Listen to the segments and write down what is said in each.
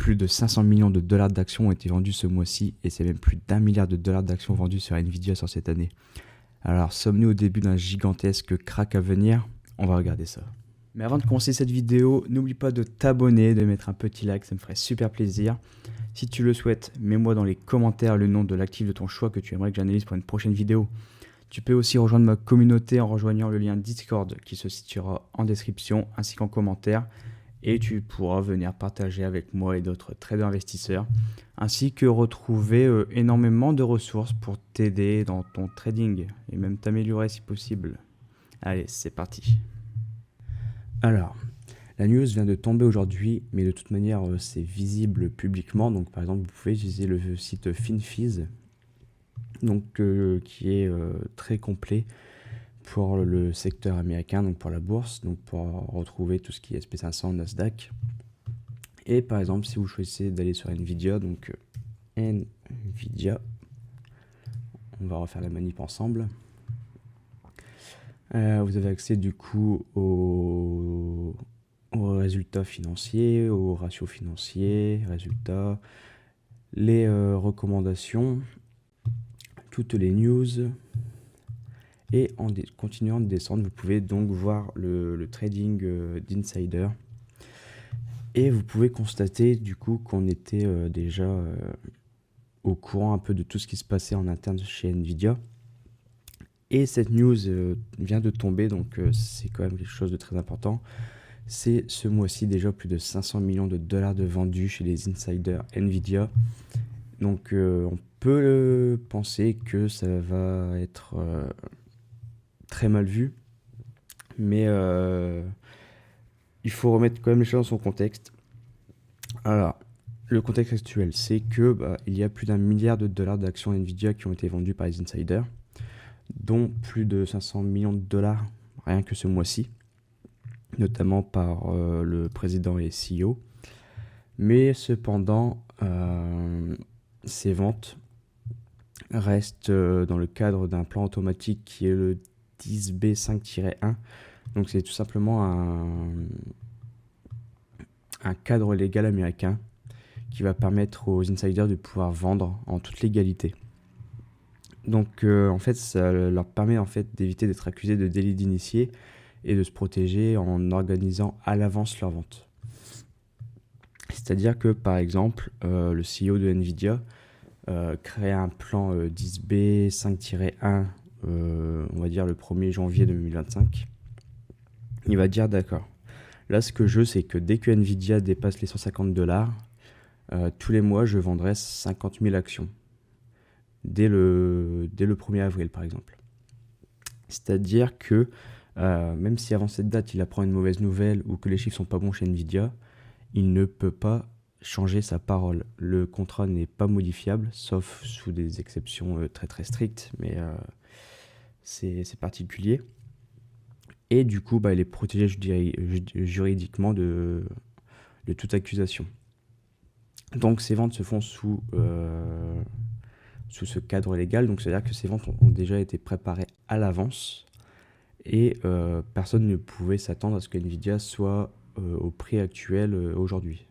plus de 500 millions de dollars d'actions ont été vendus ce mois-ci et c'est même plus d'1 milliard de dollars d'actions vendues sur Nvidia sur cette année. Alors, sommes-nous au début d'un gigantesque crack à venir? On va regarder ça. Mais avant de commencer cette vidéo, n'oublie pas de t'abonner, de mettre un petit like, ça me ferait super plaisir. Si tu le souhaites, mets-moi dans les commentaires le nom de l'actif de ton choix que tu aimerais que j'analyse pour une prochaine vidéo. Tu peux aussi rejoindre ma communauté en rejoignant le lien Discord qui se situera en description ainsi qu'en commentaire. Et tu pourras venir partager avec moi et d'autres traders investisseurs, ainsi que retrouver énormément de ressources pour t'aider dans ton trading et même t'améliorer si possible. Allez, c'est parti. Alors, la news vient de tomber aujourd'hui, mais de toute manière, c'est visible publiquement. Donc, par exemple, vous pouvez utiliser le site FinFiz, donc, qui est très complet pour le secteur américain, donc pour la bourse, donc pour retrouver tout ce qui est SP500, Nasdaq. Et par exemple, si vous choisissez d'aller sur Nvidia, donc Nvidia, on va refaire la manip ensemble. Vous avez accès du coup aux résultats financiers, aux ratios financiers, résultats, les recommandations, toutes les news. Et en continuant de descendre, vous pouvez donc voir le trading d'insider. Et vous pouvez constater du coup qu'on était déjà au courant un peu de tout ce qui se passait en interne chez Nvidia. Et cette news vient de tomber, donc c'est quand même quelque chose de très important. C'est ce mois-ci déjà plus de 500 millions de dollars de vendus chez les insiders Nvidia. Donc on peut penser que ça va être très mal vu, mais il faut remettre quand même les choses dans son contexte. Alors, le contexte actuel, c'est que il y a plus d'1 milliard de dollars d'actions Nvidia qui ont été vendues par les insiders, dont plus de 500 millions de dollars rien que ce mois-ci, notamment par le président et CEO. Mais cependant, ces ventes restent dans le cadre d'un plan automatique qui est le 10B5-1. Donc c'est tout simplement un cadre légal américain qui va permettre aux insiders de pouvoir vendre en toute légalité. Donc en fait, ça leur permet en fait d'éviter d'être accusés de délit d'initié et de se protéger en organisant à l'avance leur vente. C'est-à-dire que par exemple, le CEO de Nvidia crée un plan 10B5-1, on va dire le 1er janvier 2025. Il va dire d'accord. Là, ce que je veux, c'est que dès que Nvidia dépasse les 150 dollars, tous les mois, je vendrai 50 000 actions. Dès le 1er avril, par exemple. C'est-à-dire que même si avant cette date, il apprend une mauvaise nouvelle ou que les chiffres sont pas bons chez Nvidia, il ne peut pas changer sa parole. Le contrat n'est pas modifiable, sauf sous des exceptions très très strictes, mais c'est particulier. Et du coup, il est protégé juridiquement de toute accusation. Donc ces ventes se font sous ce cadre légal, donc c'est-à-dire que ces ventes ont déjà été préparées à l'avance et personne ne pouvait s'attendre à ce que Nvidia soit au prix actuel aujourd'hui.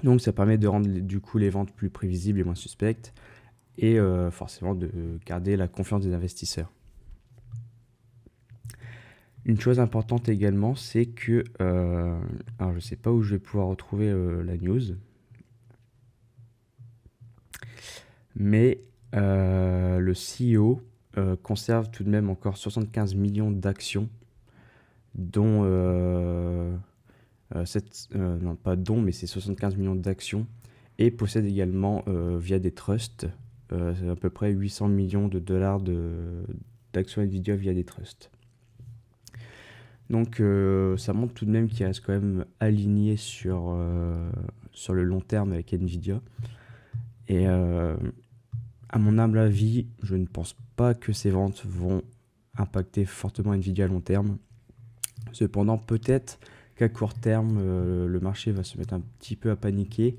Donc ça permet de rendre du coup les ventes plus prévisibles et moins suspectes et forcément de garder la confiance des investisseurs. Une chose importante également, c'est que, alors je ne sais pas où je vais pouvoir retrouver la news, mais le CEO conserve tout de même encore 75 millions d'actions, dont, non pas dont, mais c'est 75 millions d'actions, et possède également via des trusts, à peu près 800 millions de dollars d'actions Nvidia via des trusts. Donc ça montre tout de même qu'il reste quand même aligné sur le long terme avec Nvidia. Et à mon humble avis, je ne pense pas que ces ventes vont impacter fortement Nvidia à long terme. Cependant, peut-être qu'à court terme, le marché va se mettre un petit peu à paniquer,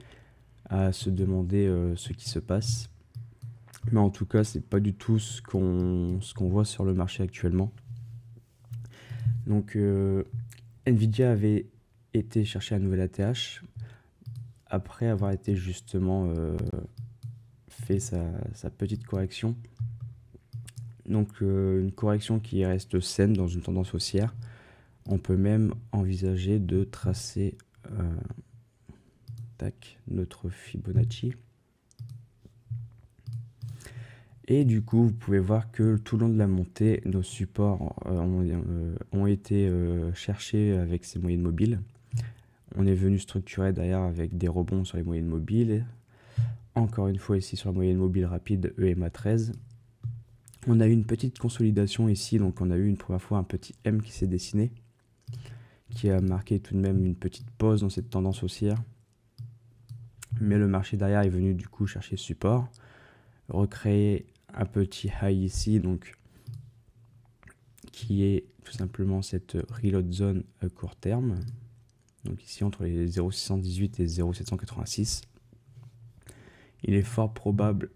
à se demander ce qui se passe. Mais en tout cas, c'est pas du tout ce qu'on voit sur le marché actuellement. Donc Nvidia avait été chercher un nouvel ATH après avoir été justement fait sa petite correction. Donc une correction qui reste saine dans une tendance haussière. On peut même envisager de tracer notre Fibonacci. Et du coup, vous pouvez voir que tout le long de la montée, nos supports ont été cherchés avec ces moyennes mobiles. On est venu structurer d'ailleurs avec des rebonds sur les moyennes mobiles. Encore une fois ici sur la moyenne mobile rapide EMA 13. On a eu une petite consolidation ici, donc on a eu une première fois un petit M qui s'est dessiné, qui a marqué tout de même une petite pause dans cette tendance haussière. Mais le marché derrière est venu du coup chercher support, recréer un petit high ici, donc qui est tout simplement cette reload zone à court terme. Donc ici entre les 0,618 et 0,786. Il est fort probable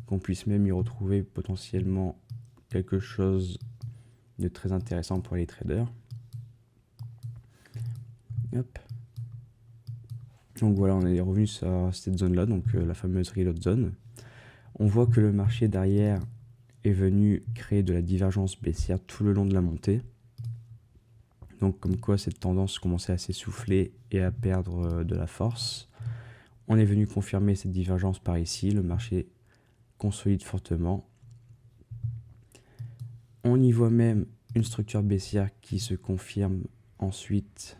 qu'on puisse même y retrouver potentiellement quelque chose de très intéressant pour les traders. Hop. Donc voilà, on est revenu sur cette zone-là, donc la fameuse reload zone. On voit que le marché derrière est venu créer de la divergence baissière tout le long de la montée. Donc comme quoi cette tendance commençait à s'essouffler et à perdre de la force. On est venu confirmer cette divergence par ici, le marché consolide fortement. On y voit même une structure baissière qui se confirme ensuite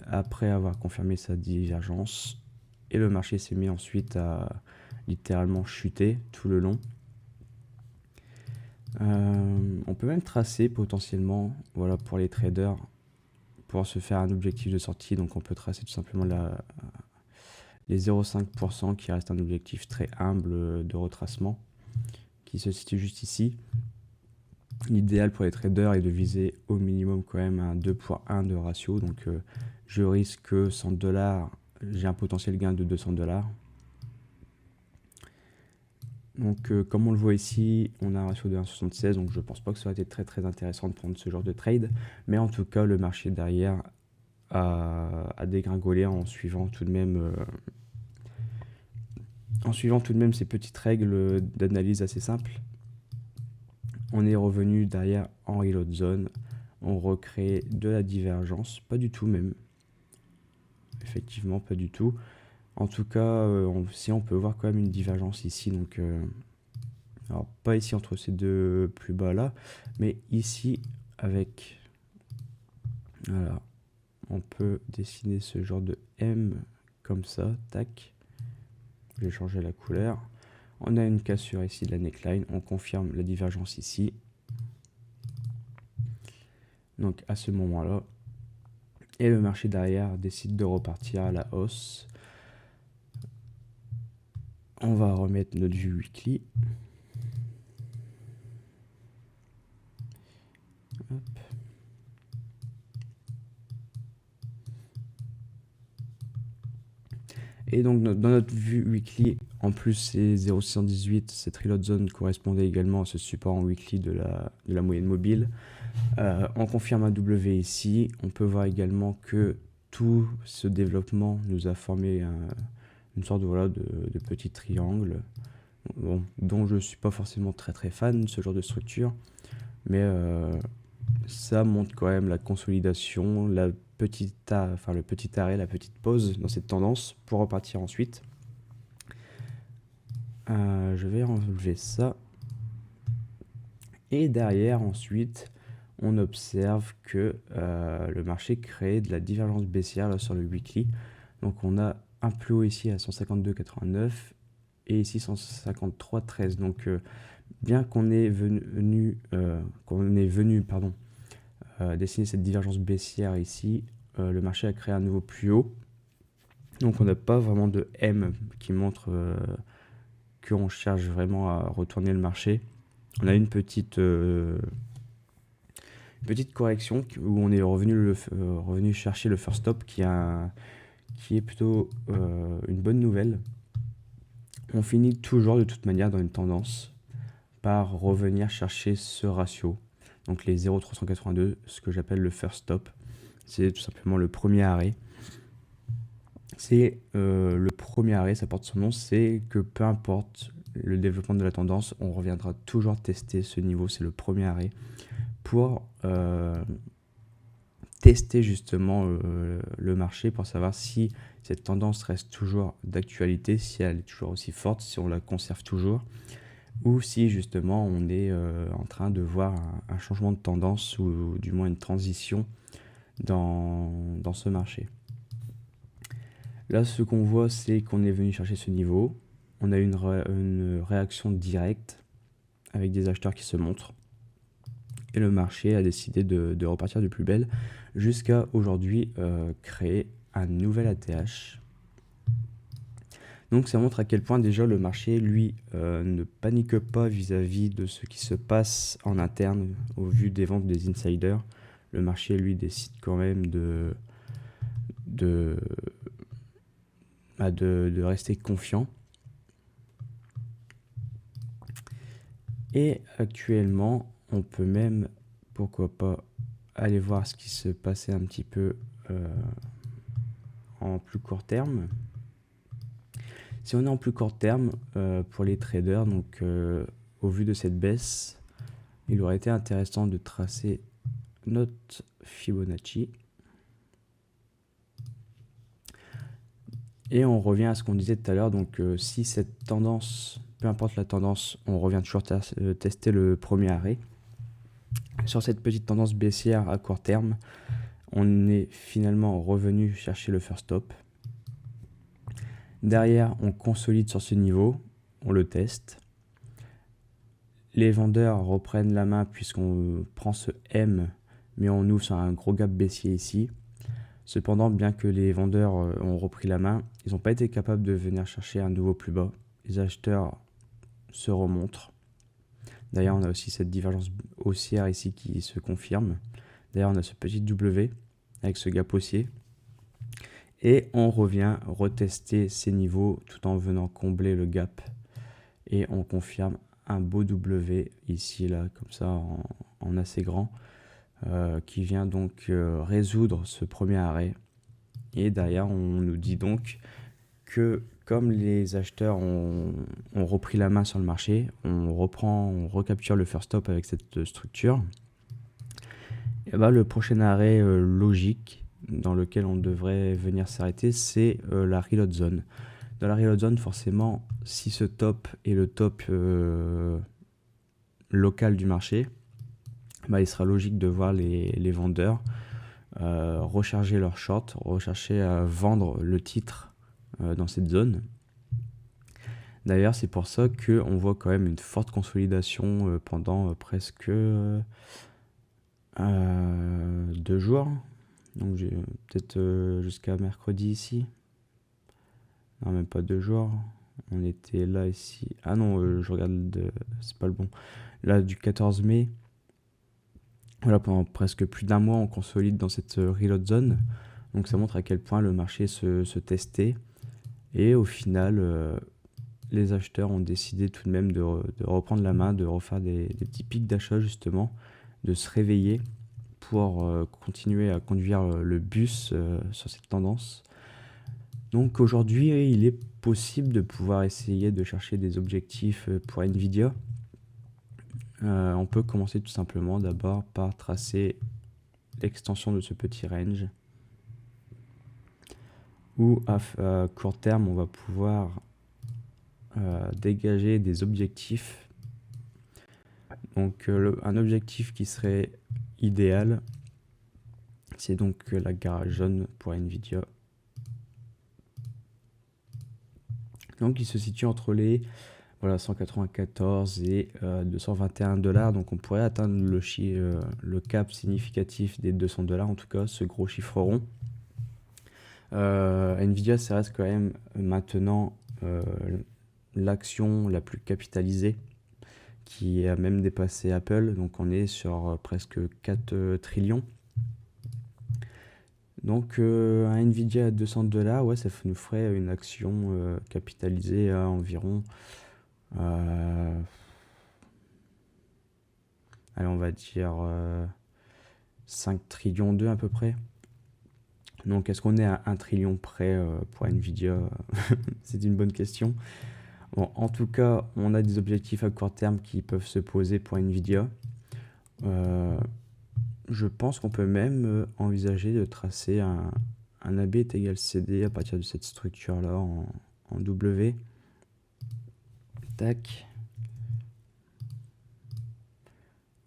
après avoir confirmé sa divergence. Et le marché s'est mis ensuite à littéralement chuter tout le long. On peut même tracer potentiellement, voilà, pour les traders, pour se faire un objectif de sortie. Donc on peut tracer tout simplement les 0,5% qui reste un objectif très humble de retracement qui se situe juste ici. L'idéal pour les traders est de viser au minimum quand même un 2,1 de ratio. Donc je risque 100$, j'ai un potentiel gain de 200$. Donc comme on le voit ici, on a un ratio de 1,76, donc je pense pas que ça aurait été très très intéressant de prendre ce genre de trade. Mais en tout cas, le marché derrière a dégringolé en suivant tout de même ces petites règles d'analyse assez simples. On est revenu derrière en reload zone, on recrée de la divergence, pas du tout même, effectivement pas du tout. En tout cas, si on peut voir quand même une divergence ici, donc alors pas ici entre ces deux plus bas là, mais ici avec, voilà, on peut dessiner ce genre de M comme ça, tac. Je vais changer la couleur. On a une cassure ici de la neckline, on confirme la divergence ici. Donc à ce moment-là, et le marché derrière décide de repartir à la hausse. On va remettre notre vue weekly. Hop. Et donc dans notre vue weekly, en plus c'est 0,618, cette reload zone correspondait également à ce support en weekly de la moyenne mobile. On confirme un W ici. On peut voir également que tout ce développement nous a formé une sorte de petit triangle, bon, dont je ne suis pas forcément très très fan de ce genre de structure, mais ça montre quand même la consolidation, le petit arrêt, la petite pause dans cette tendance pour repartir ensuite. Je vais enlever ça. Et derrière ensuite, on observe que le marché crée de la divergence baissière là, sur le weekly. Donc on a un plus haut ici à 152,89 et ici 153,13. Donc bien qu'on ait venu dessiner cette divergence baissière ici, le marché a créé un nouveau plus haut. Donc on n'a pas vraiment de M qui montre qu'on cherche vraiment à retourner le marché. On a une petite correction où on est revenu chercher le first stop qui est plutôt une bonne nouvelle. On finit toujours de toute manière dans une tendance par revenir chercher ce ratio, donc les 0,382, ce que j'appelle le first stop. C'est tout simplement le premier arrêt. c'est le premier arrêt, ça porte son nom, c'est que peu importe le développement de la tendance, on reviendra toujours tester ce niveau, c'est le premier arrêt, pour tester justement le marché, pour savoir si cette tendance reste toujours d'actualité, si elle est toujours aussi forte, si on la conserve toujours, ou si justement on est en train de voir un changement de tendance, ou du moins une transition dans ce marché. Là, ce qu'on voit, c'est qu'on est venu chercher ce niveau. On a eu une réaction directe avec des acheteurs qui se montrent. Et le marché a décidé de repartir de plus belle jusqu'à aujourd'hui créer un nouvel ATH. Donc ça montre à quel point déjà le marché, lui, ne panique pas vis-à-vis de ce qui se passe en interne au vu des ventes des insiders. Le marché, lui, décide quand même de rester confiant. Et actuellement, on peut même, pourquoi pas, aller voir ce qui se passait un petit peu en plus court terme. Si on est en plus court terme, pour les traders, donc au vu de cette baisse, il aurait été intéressant de tracer notre Fibonacci. Et on revient à ce qu'on disait tout à l'heure, donc si cette tendance, peu importe la tendance, on revient toujours tester le premier arrêt. Sur cette petite tendance baissière à court terme, on est finalement revenu chercher le first stop. Derrière, on consolide sur ce niveau, on le teste. Les vendeurs reprennent la main puisqu'on prend ce M, mais on ouvre sur un gros gap baissier ici. Cependant, bien que les vendeurs ont repris la main, ils n'ont pas été capables de venir chercher un nouveau plus bas. Les acheteurs se remontrent. D'ailleurs, on a aussi cette divergence haussière ici qui se confirme. D'ailleurs, on a ce petit W avec ce gap haussier. Et on revient retester ces niveaux tout en venant combler le gap. Et on confirme un beau W ici, là, comme ça, en assez grand, qui vient donc résoudre ce premier arrêt. Et derrière, on nous dit donc que comme les acheteurs ont repris la main sur le marché, on recapture le first stop avec cette structure. Et ben, le prochain arrêt logique dans lequel on devrait venir s'arrêter, c'est la reload zone. Dans la reload zone, forcément, si ce top est le top local du marché, bah, il sera logique de voir les vendeurs recharger leur short, rechercher à vendre le titre dans cette zone. D'ailleurs, c'est pour ça qu'on voit quand même une forte consolidation pendant presque 2 jours. Donc j'ai peut-être jusqu'à mercredi ici. Non, même pas 2 jours. On était là ici. Ah non, je regarde, c'est pas le bon. Là, du 14 mai. Voilà, pendant presque plus d'1 mois, on consolide dans cette reload zone. Donc ça montre à quel point le marché se testait. Et au final, les acheteurs ont décidé tout de même de reprendre la main, de refaire des petits pics d'achat justement, de se réveiller pour continuer à conduire le bus sur cette tendance. Donc aujourd'hui, il est possible de pouvoir essayer de chercher des objectifs pour Nvidia. On peut commencer tout simplement d'abord par tracer l'extension de ce petit range où à court terme on va pouvoir dégager des objectifs. Donc un objectif qui serait idéal, c'est donc la garage jaune pour Nvidia. Donc il se situe entre les 194 et 221 $. Donc on pourrait atteindre le cap significatif des 200 $, en tout cas ce gros chiffre rond. Nvidia, ça reste quand même maintenant l'action la plus capitalisée, qui a même dépassé Apple. Donc on est sur presque 4 trillions. Donc un Nvidia à 200 $, ouais, ça nous ferait une action capitalisée à environ allez, on va dire 5 trillions 2 à peu près. Donc est-ce qu'on est à 1 trillion près pour Nvidia? C'est une bonne question. Bon, en tout cas, on a des objectifs à court terme qui peuvent se poser pour Nvidia. Je pense qu'on peut même envisager de tracer un AB est égal CD à partir de cette structure-là en W. Tac.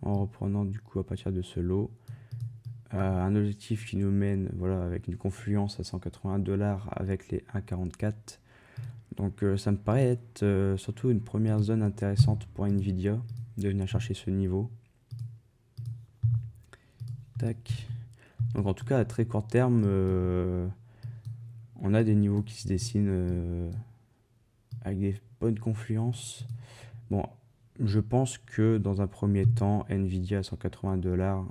En reprenant du coup à partir de ce lot. Un objectif qui nous mène voilà, avec une confluence à 180 $ avec les 1,44. Donc ça me paraît être surtout une première zone intéressante pour Nvidia de venir chercher ce niveau. Tac. Donc en tout cas à très court terme, on a des niveaux qui se dessinent avec des bonnes confluences. Bon, je pense que dans un premier temps, Nvidia à 180 $,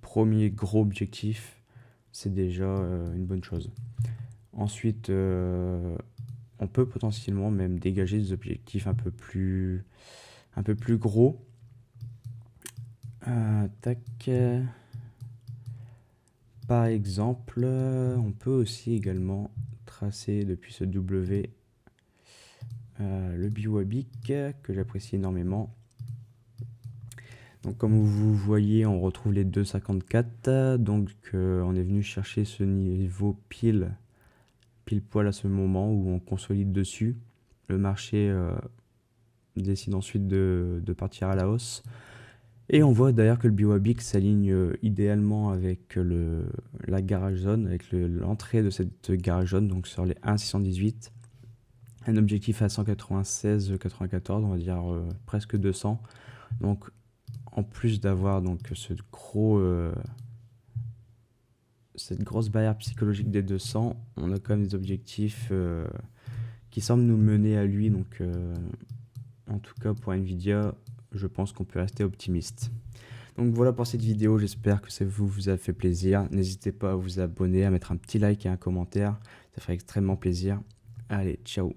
premier gros objectif, c'est déjà une bonne chose. Ensuite, on peut potentiellement même dégager des objectifs un peu plus gros. Tac. Par exemple, on peut aussi également tracer depuis ce W le Biwabic que j'apprécie énormément. Donc comme vous voyez, on retrouve les 2,54. Donc on est venu chercher ce niveau pile poil à ce moment où on consolide dessus. Le marché décide ensuite de partir à la hausse. Et on voit d'ailleurs que le Biwabic s'aligne idéalement avec la garage zone, avec l'entrée de cette garage zone, donc sur les 1,618. Un objectif à 196,94, on va dire presque 200. Donc en plus d'avoir donc cette grosse barrière psychologique des 200, on a quand même des objectifs qui semblent nous mener à lui. Donc en tout cas pour Nvidia, je pense qu'on peut rester optimiste. Donc voilà pour cette vidéo, j'espère que ça vous a fait plaisir. N'hésitez pas à vous abonner, à mettre un petit like et un commentaire, ça ferait extrêmement plaisir. Allez, ciao!